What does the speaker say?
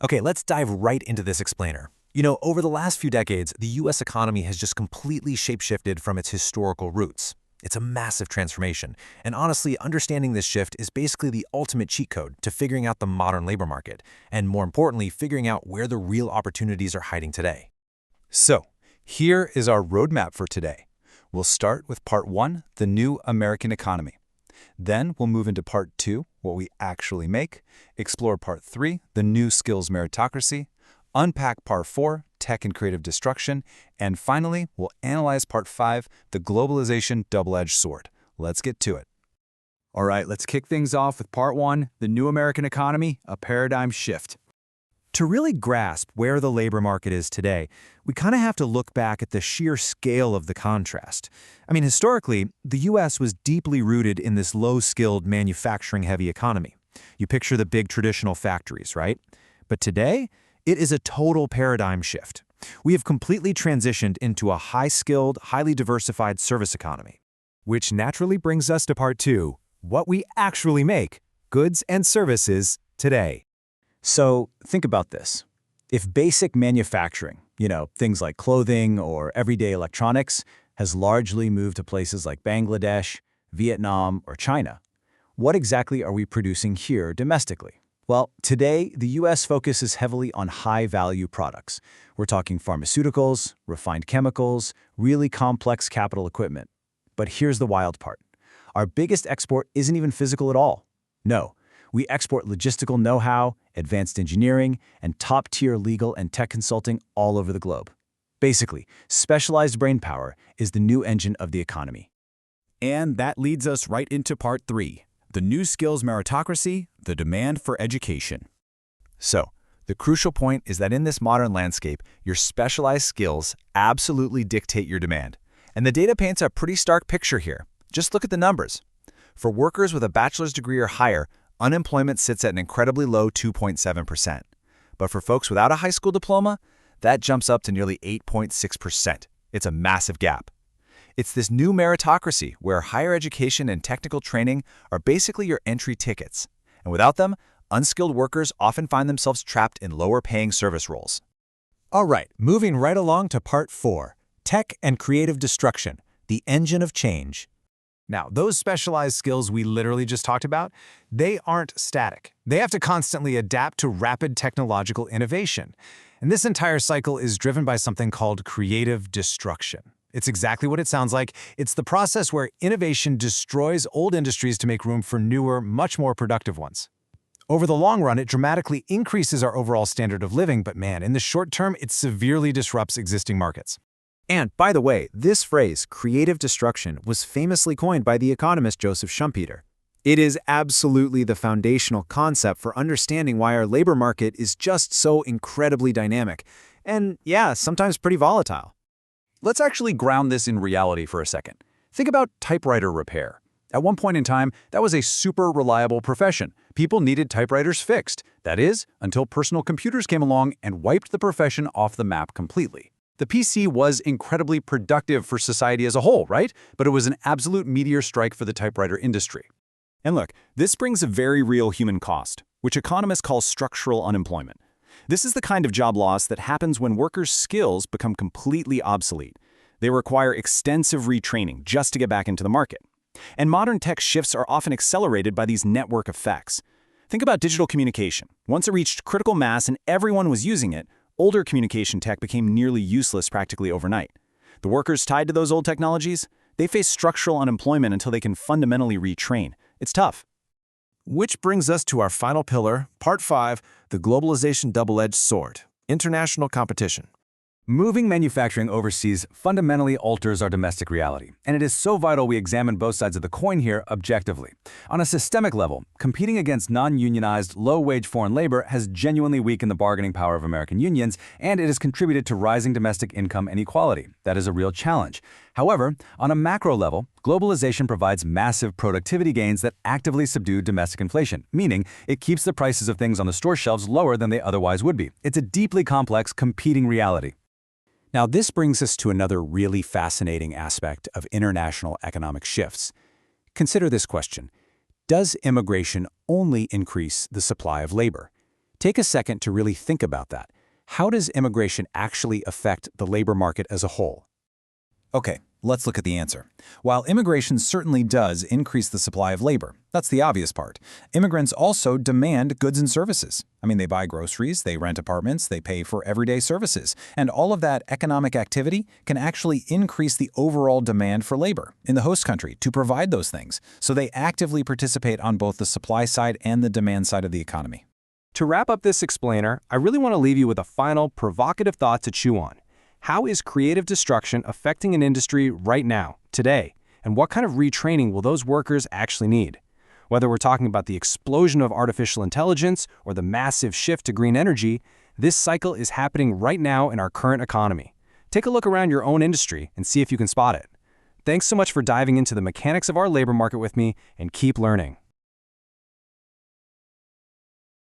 Okay, let's dive right into this explainer. Over the last few decades, the US economy has just completely shapeshifted from its historical roots. It's a massive transformation, and honestly, understanding this shift is basically the ultimate cheat code to figuring out the modern labor market, and more importantly, figuring out where the real opportunities are hiding today. So, here is our roadmap for today. We'll start with Part 1, the new American economy. Then we'll move into Part 2, what we actually make, explore Part 3, the new skills meritocracy, unpack Part 4, tech and creative destruction, and finally, we'll analyze Part 5, the globalization double-edged sword. Let's get to it. All right, let's kick things off with Part 1, the new American economy, a paradigm shift. To really grasp where the labor market is today, we kind of have to look back at the sheer scale of the contrast. Historically, the US was deeply rooted in this low-skilled, manufacturing-heavy economy. You picture the big traditional factories, right? But today, it is a total paradigm shift. We have completely transitioned into a high-skilled, highly diversified service economy. Which naturally brings us to Part 2, what we actually make, goods and services, today. So think about this. If basic manufacturing, things like clothing or everyday electronics, has largely moved to places like Bangladesh, Vietnam, or China, what exactly are we producing here domestically? Well, today, the U.S. focuses heavily on high-value products. We're talking pharmaceuticals, refined chemicals, really complex capital equipment. But here's the wild part. Our biggest export isn't even physical at all. No. We export logistical know-how, advanced engineering, and top-tier legal and tech consulting all over the globe. Basically, specialized brainpower is the new engine of the economy. And that leads us right into Part 3, the new skills meritocracy, the demand for education. So, the crucial point is that in this modern landscape, your specialized skills absolutely dictate your demand. And the data paints a pretty stark picture here. Just look at the numbers. For workers with a bachelor's degree or higher, unemployment sits at an incredibly low 2.7%. But for folks without a high school diploma, that jumps up to nearly 8.6%. It's a massive gap. It's this new meritocracy where higher education and technical training are basically your entry tickets. And without them, unskilled workers often find themselves trapped in lower-paying service roles. All right, moving right along to Part 4, tech and creative destruction, the engine of change. Now, those specialized skills we literally just talked about, they aren't static. They have to constantly adapt to rapid technological innovation. And this entire cycle is driven by something called creative destruction. It's exactly what it sounds like. It's the process where innovation destroys old industries to make room for newer, much more productive ones. Over the long run, it dramatically increases our overall standard of living, but man, in the short term, it severely disrupts existing markets. And by the way, this phrase, creative destruction, was famously coined by the economist Joseph Schumpeter. It is absolutely the foundational concept for understanding why our labor market is just so incredibly dynamic, and yeah, sometimes pretty volatile. Let's actually ground this in reality for a second. Think about typewriter repair. At one point in time, that was a super reliable profession. People needed typewriters fixed. That is, until personal computers came along and wiped the profession off the map completely. The PC was incredibly productive for society as a whole, right? But it was an absolute meteor strike for the typewriter industry. And look, this brings a very real human cost, which economists call structural unemployment. This is the kind of job loss that happens when workers' skills become completely obsolete. They require extensive retraining just to get back into the market. And modern tech shifts are often accelerated by these network effects. Think about digital communication. Once it reached critical mass and everyone was using it, older communication tech became nearly useless practically overnight. The workers tied to those old technologies, they face structural unemployment until they can fundamentally retrain. It's tough. Which brings us to our final pillar, Part 5, the globalization double-edged sword, international competition. Moving manufacturing overseas fundamentally alters our domestic reality, and it is so vital we examine both sides of the coin here objectively. On a systemic level, competing against non-unionized, low-wage foreign labor has genuinely weakened the bargaining power of American unions, and it has contributed to rising domestic income inequality. That is a real challenge. However, on a macro level, globalization provides massive productivity gains that actively subdue domestic inflation, meaning it keeps the prices of things on the store shelves lower than they otherwise would be. It's a deeply complex, competing reality. Now, this brings us to another really fascinating aspect of international economic shifts. Consider this question. Does immigration only increase the supply of labor? Take a second to really think about that. How does immigration actually affect the labor market as a whole? Okay, let's look at the answer. While immigration certainly does increase the supply of labor, that's the obvious part, immigrants also demand goods and services. I mean, they buy groceries, they rent apartments, they pay for everyday services, and all of that economic activity can actually increase the overall demand for labor in the host country to provide those things. So they actively participate on both the supply side and the demand side of the economy. To wrap up this explainer, I really want to leave you with a final, provocative thought to chew on. How is creative destruction affecting an industry right now, today? And what kind of retraining will those workers actually need? Whether we're talking about the explosion of artificial intelligence or the massive shift to green energy, this cycle is happening right now in our current economy. Take a look around your own industry and see if you can spot it. Thanks so much for diving into the mechanics of our labor market with me, and keep learning.